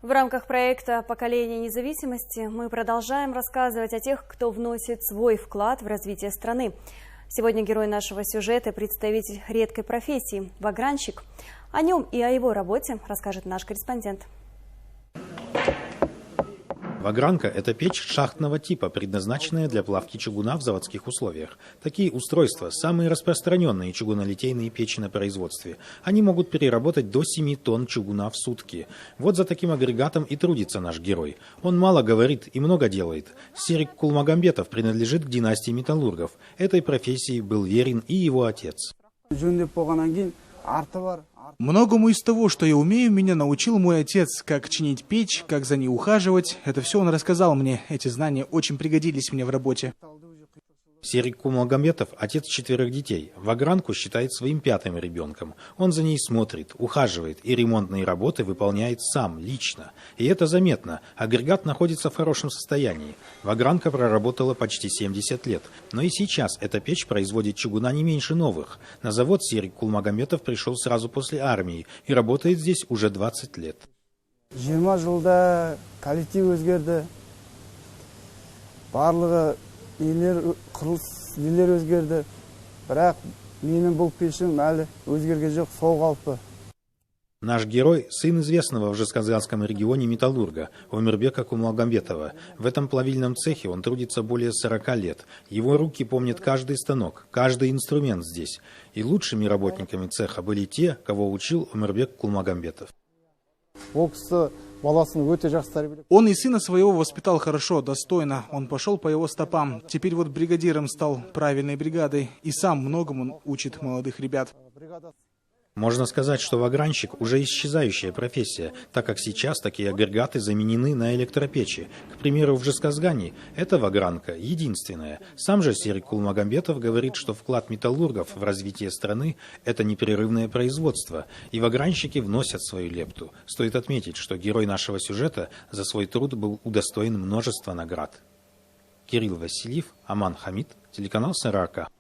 В рамках проекта «Поколение независимости» мы продолжаем рассказывать о тех, кто вносит свой вклад в развитие страны. Сегодня герой нашего сюжета – представитель редкой профессии – вагранщик. О нем и о его работе расскажет наш корреспондент. Вагранка – это печь шахтного типа, предназначенная для плавки чугуна в заводских условиях. Такие устройства – самые распространенные чугунолитейные печи на производстве. Они могут переработать до 7 тонн чугуна в сутки. Вот за таким агрегатом и трудится наш герой. Он мало говорит и много делает. Серик Кулмагамбетов принадлежит к династии металлургов. Этой профессии был верен и его отец. Многому из того, что я умею, меня научил мой отец. Как чинить печь, как за ней ухаживать. Это все он рассказал мне. Эти знания очень пригодились мне в работе. Серик Кулмагамбетов – отец 4 детей. Вагранку считает своим 5-м ребенком. Он за ней смотрит, ухаживает и ремонтные работы выполняет сам, лично. И это заметно. Агрегат находится в хорошем состоянии. Вагранка проработала почти 70 лет. Но и сейчас эта печь производит чугуна не меньше новых. На завод Серик Кулмагамбетов пришел сразу после армии и работает здесь уже 20 лет. 20 жылда коллектив өзгерді. Барлығы құрылыс нелер өзгерді. Бірақ менің бұл пешім әлі өзгерген жоқ, сол қалпы. Наш герой – сын известного в Жезказганском регионе металлурга Омирбека Кулмагамбетова. В этом плавильном цехе он трудится более 40 лет. Его руки помнят каждый станок, каждый инструмент здесь. И лучшими работниками цеха были те, кого учил Омирбек Кулмагамбетов. Он и сына своего воспитал хорошо, достойно. Он пошел по его стопам. Теперь вот бригадиром стал правильной бригадой. И сам многому учит молодых ребят. Можно сказать, что вагранщик уже исчезающая профессия, так как сейчас такие агрегаты заменены на электропечи. К примеру, в Жезказгане эта вагранка единственная. Сам же Серик Кулмагамбетов говорит, что вклад металлургов в развитие страны – это непрерывное производство, и вагранщики вносят свою лепту. Стоит отметить, что герой нашего сюжета за свой труд был удостоен множества наград. Кирилл Васильев, Аман Хамид, телеканал СРК.